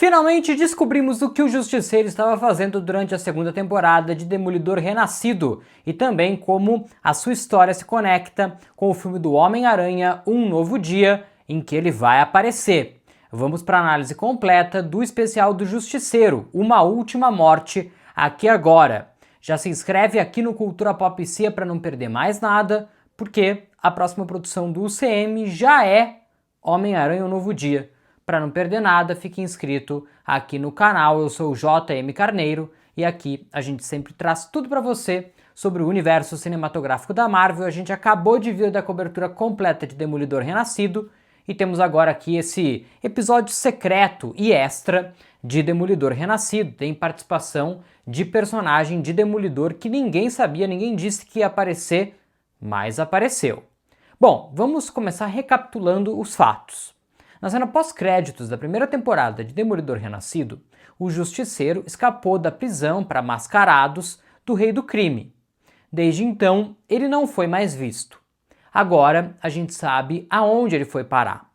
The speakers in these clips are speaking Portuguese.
Finalmente descobrimos o que o Justiceiro estava fazendo durante a segunda temporada de Demolidor Renascido e também como a sua história se conecta com o filme do Homem-Aranha Um Novo Dia, em que ele vai aparecer. Vamos para a análise completa do especial do Justiceiro, Uma Última Morte, aqui agora. Já se inscreve aqui no Cultura Pop Cia para não perder mais nada, porque a próxima produção do UCM já é Homem-Aranha Um Novo Dia. Para não perder nada, fique inscrito aqui no canal. Eu sou o JM Carneiro e aqui a gente sempre traz tudo para você sobre o universo cinematográfico da Marvel. A gente acabou de vir da cobertura completa de Demolidor Renascido e temos agora aqui esse episódio secreto e extra de Demolidor Renascido. Tem participação de personagem de Demolidor que ninguém sabia, ninguém disse que ia aparecer, mas apareceu. Bom, vamos começar recapitulando os fatos. Na cena pós-créditos da primeira temporada de Demolidor Renascido, o Justiceiro escapou da prisão para mascarados do Rei do Crime. Desde então, ele não foi mais visto. Agora, a gente sabe aonde ele foi parar.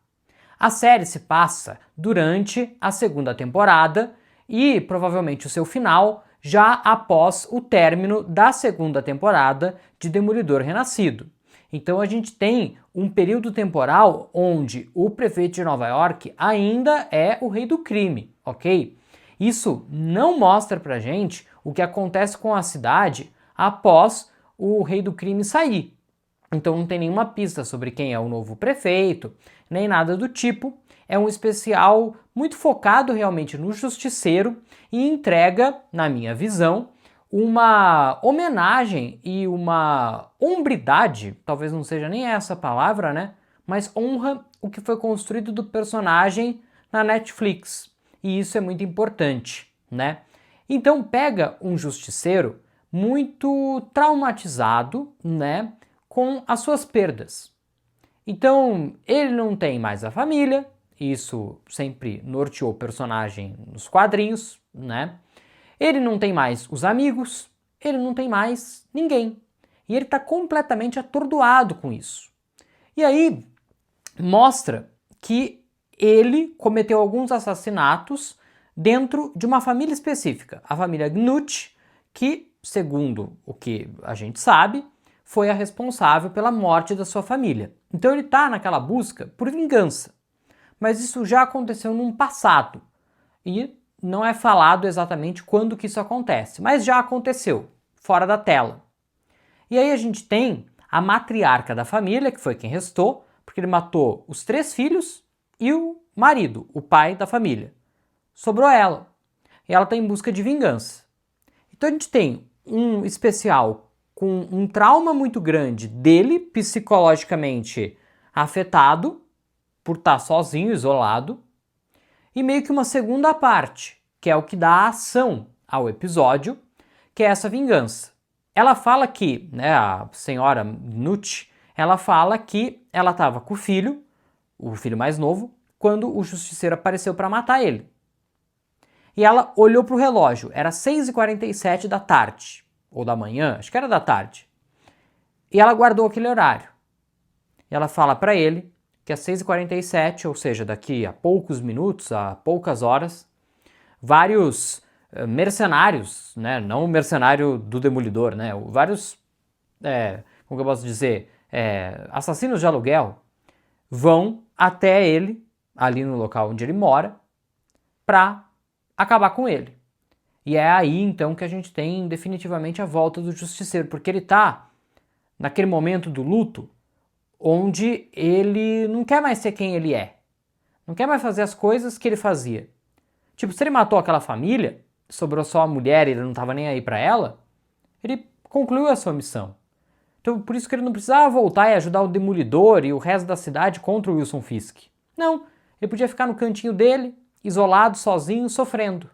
A série se passa durante a segunda temporada e, provavelmente, o seu final já após o término da segunda temporada de Demolidor Renascido. Então a gente tem um período temporal onde o prefeito de Nova York ainda é o rei do crime, ok? Isso não mostra pra gente o que acontece com a cidade após o rei do crime sair. Então não tem nenhuma pista sobre quem é o novo prefeito, nem nada do tipo. É um especial muito focado realmente no Justiceiro e entrega, na minha visão, uma homenagem e uma hombridade, talvez não seja nem essa palavra, né? Mas honra o que foi construído do personagem na Netflix. E isso é muito importante, né? Então pega um justiceiro muito traumatizado, né? Com as suas perdas. Então ele não tem mais a família, isso sempre norteou o personagem nos quadrinhos, né? Ele não tem mais os amigos, ele não tem mais ninguém. E ele está completamente atordoado com isso. E aí mostra que ele cometeu alguns assassinatos dentro de uma família específica. A família Gnut, que, segundo o que a gente sabe, foi a responsável pela morte da sua família. Então ele está naquela busca por vingança. Mas isso já aconteceu num passado. E não é falado exatamente quando que isso acontece, mas já aconteceu, fora da tela. E aí a gente tem a matriarca da família, que foi quem restou, porque ele matou os 3 filhos e o marido, o pai da família. Sobrou ela. E ela está em busca de vingança. Então a gente tem um especial com um trauma muito grande dele, psicologicamente afetado, por estar sozinho, isolado, e meio que uma segunda parte, que é o que dá ação ao episódio, que é essa vingança. Ela fala que, né, a senhora Nut, ela fala que ela estava com o filho mais novo, quando o justiceiro apareceu para matar ele. E ela olhou para o relógio, era 6h47 da tarde, ou da manhã, acho que era da tarde. E ela guardou aquele horário. E ela fala para ele que às 6h47, ou seja, daqui a poucos minutos, a poucas horas, vários mercenários, né, não o mercenário do Demolidor, né, vários, como eu posso dizer, assassinos de aluguel, vão até ele, ali no local onde ele mora, para acabar com ele. E é aí, então, que a gente tem definitivamente a volta do Justiceiro, porque ele está naquele momento do luto, onde ele não quer mais ser quem ele é. Não quer mais fazer as coisas que ele fazia. Tipo, se ele matou aquela família, sobrou só a mulher e ele não estava nem aí para ela, ele concluiu a sua missão. Então, por isso que ele não precisava voltar e ajudar o Demolidor e o resto da cidade contra o Wilson Fisk. Não, ele podia ficar no cantinho dele, isolado, sozinho, sofrendo.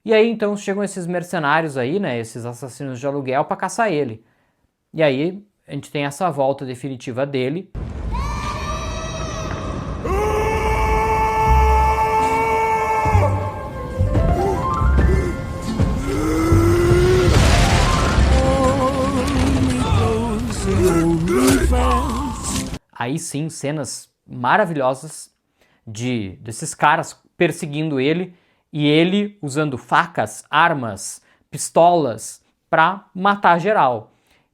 E aí, então, chegam esses mercenários aí, né, esses assassinos de aluguel, para caçar ele. E aí a gente tem essa volta definitiva dele. Aí sim, cenas maravilhosas desses caras perseguindo ele e ele usando facas, armas, pistolas para matar geral.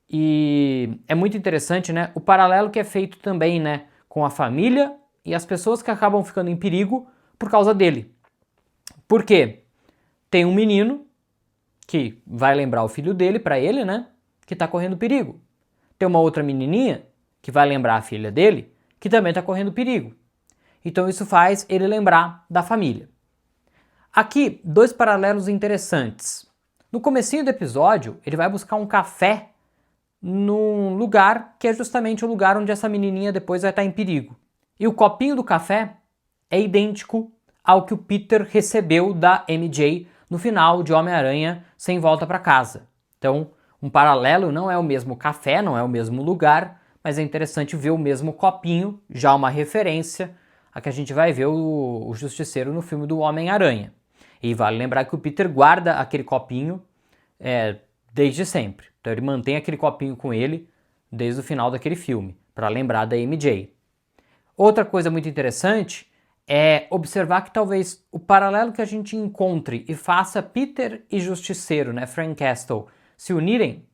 E é muito interessante, né, o paralelo que é feito também, né, com a família e as pessoas que acabam ficando em perigo por causa dele. Por quê? Tem um menino que vai lembrar o filho dele para ele, né, que tá correndo perigo. Tem uma outra menininha que vai lembrar a filha dele, que também tá correndo perigo. Então isso faz ele lembrar da família. Aqui, dois paralelos interessantes. No comecinho do episódio, ele vai buscar um café num lugar que é justamente o lugar onde essa menininha depois vai estar em perigo. E o copinho do café é idêntico ao que o Peter recebeu da MJ no final de Homem-Aranha Sem Volta para Casa. Então, um paralelo, não é o mesmo café, não é o mesmo lugar, mas é interessante ver o mesmo copinho, já uma referência a que a gente vai ver o Justiceiro no filme do Homem-Aranha. E vale lembrar que o Peter guarda aquele copinho desde sempre. Então ele mantém aquele copinho com ele desde o final daquele filme, para lembrar da MJ. Outra coisa muito interessante é observar que talvez o paralelo que a gente encontre e faça Peter e Justiceiro, né, Frank Castle, se unirem,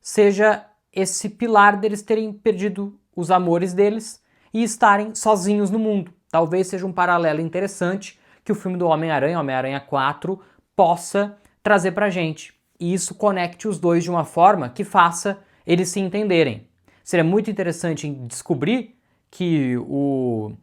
seja esse pilar deles terem perdido os amores deles e estarem sozinhos no mundo. Talvez seja um paralelo interessante que o filme do Homem-Aranha, Homem-Aranha 4, possa trazer pra gente. E isso conecte os dois de uma forma que faça eles se entenderem. Seria muito interessante descobrir que o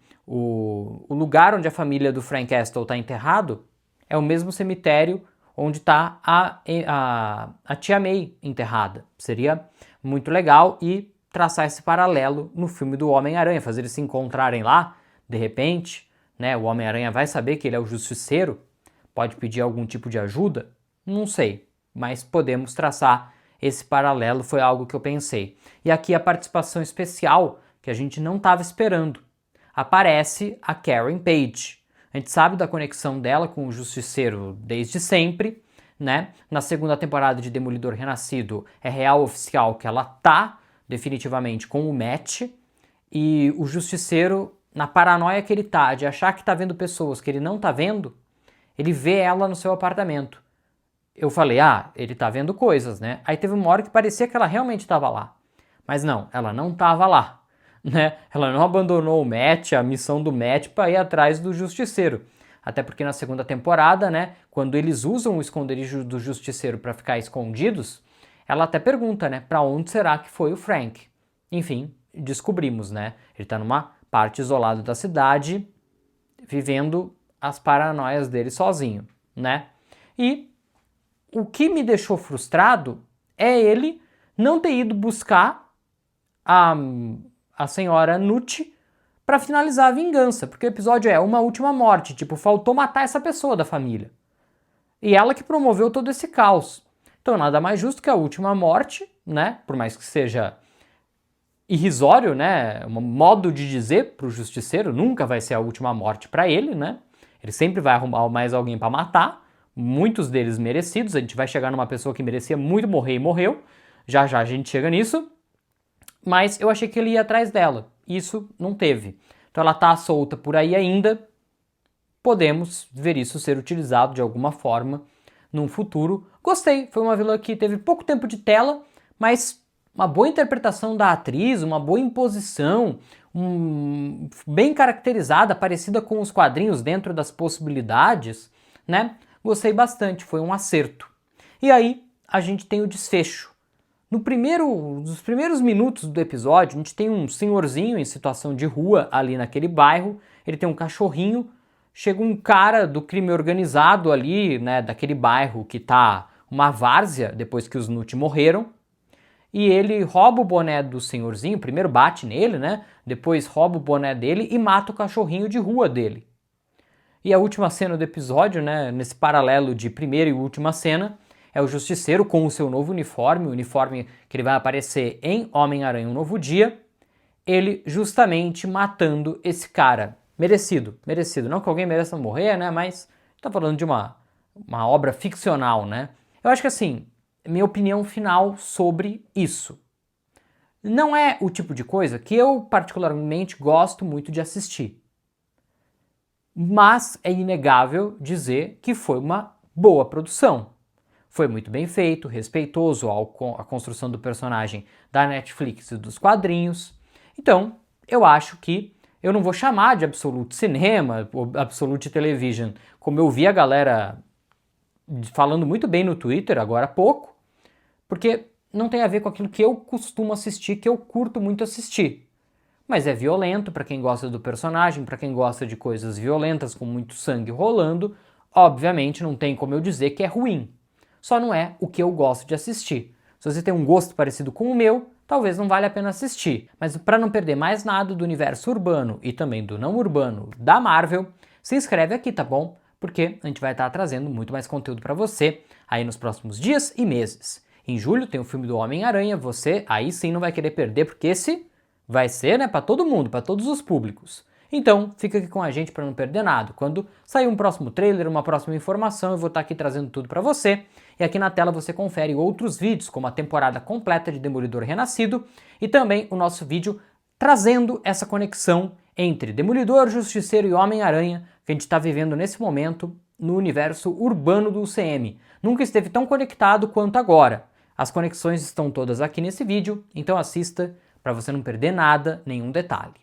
lugar onde a família do Frank Castle está enterrado é o mesmo cemitério onde está a tia May enterrada. Seria muito legal e traçar esse paralelo no filme do Homem-Aranha, fazer eles se encontrarem lá, de repente, né, o Homem-Aranha vai saber que ele é o Justiceiro, pode pedir algum tipo de ajuda, não sei, mas podemos traçar esse paralelo, foi algo que eu pensei. E aqui a participação especial que a gente não estava esperando. Aparece a Karen Page. A gente sabe da conexão dela com o Justiceiro desde sempre, né? Na segunda temporada de Demolidor Renascido é real oficial que ela tá definitivamente com o Matt, e o Justiceiro, na paranoia que ele tá de achar que tá vendo pessoas que ele não tá vendo, ele vê ela no seu apartamento. Eu falei, ele tá vendo coisas, né? Aí teve uma hora que parecia que ela realmente estava lá. Mas não, ela não estava lá, né? Ela não abandonou o Matt, a missão do Matt, para ir atrás do Justiceiro. Até porque na segunda temporada, né, quando eles usam o esconderijo do Justiceiro para ficar escondidos, ela até pergunta, né, para onde será que foi o Frank? Enfim, descobrimos, né? Ele tá numa parte isolada da cidade, vivendo as paranoias dele sozinho, né? E o que me deixou frustrado é ele não ter ido buscar a senhora Nute para finalizar a vingança, porque o episódio é uma última morte, tipo, faltou matar essa pessoa da família. E ela que promoveu todo esse caos. Então nada mais justo que a última morte, né, por mais que seja irrisório, né, um modo de dizer pro Justiceiro, nunca vai ser a última morte para ele, né? Ele sempre vai arrumar mais alguém para matar, muitos deles merecidos, a gente vai chegar numa pessoa que merecia muito morrer e morreu, já já a gente chega nisso, mas eu achei que ele ia atrás dela, isso não teve. Então ela tá solta por aí ainda, podemos ver isso ser utilizado de alguma forma num futuro. Gostei, foi uma vilã que teve pouco tempo de tela, mas uma boa interpretação da atriz, uma boa imposição, bem caracterizada, parecida com os quadrinhos dentro das possibilidades, né? Gostei bastante, foi um acerto. E aí a gente tem o desfecho. Nos primeiros minutos do episódio, a gente tem um senhorzinho em situação de rua ali naquele bairro, ele tem um cachorrinho, chega um cara do crime organizado ali, né, daquele bairro que tá uma várzea depois que os Nute morreram, e ele rouba o boné do senhorzinho, primeiro bate nele, né, depois rouba o boné dele e mata o cachorrinho de rua dele. E a última cena do episódio, né, nesse paralelo de primeira e última cena, é o Justiceiro com o seu novo uniforme, o uniforme que ele vai aparecer em Homem-Aranha Um Novo Dia, ele justamente matando esse cara. Merecido, merecido. Não que alguém mereça morrer, né, mas tá falando de uma obra ficcional, né. Eu acho que assim, minha opinião final sobre isso. Não é o tipo de coisa que eu particularmente gosto muito de assistir. Mas é inegável dizer que foi uma boa produção. Foi muito bem feito, respeitoso à construção do personagem da Netflix e dos quadrinhos. Então, eu acho que eu não vou chamar de Absolute Cinema ou Absolute Television, como eu vi a galera falando muito bem no Twitter agora há pouco, porque não tem a ver com aquilo que eu costumo assistir, que eu curto muito assistir. Mas é violento para quem gosta do personagem, para quem gosta de coisas violentas com muito sangue rolando. Obviamente não tem como eu dizer que é ruim. Só não é o que eu gosto de assistir. Se você tem um gosto parecido com o meu, talvez não valha a pena assistir. Mas para não perder mais nada do universo urbano e também do não urbano da Marvel, se inscreve aqui, tá bom? Porque a gente vai estar trazendo muito mais conteúdo para você aí nos próximos dias e meses. Em julho tem o filme do Homem-Aranha, você aí sim não vai querer perder, porque esse vai ser, né, para todo mundo, para todos os públicos. Então, fica aqui com a gente para não perder nada. Quando sair um próximo trailer, uma próxima informação, eu vou estar aqui trazendo tudo para você. E aqui na tela você confere outros vídeos, como a temporada completa de Demolidor Renascido e também o nosso vídeo trazendo essa conexão entre Demolidor, Justiceiro e Homem-Aranha que a gente está vivendo nesse momento no universo urbano do UCM. Nunca esteve tão conectado quanto agora. As conexões estão todas aqui nesse vídeo, então assista para você não perder nada, nenhum detalhe.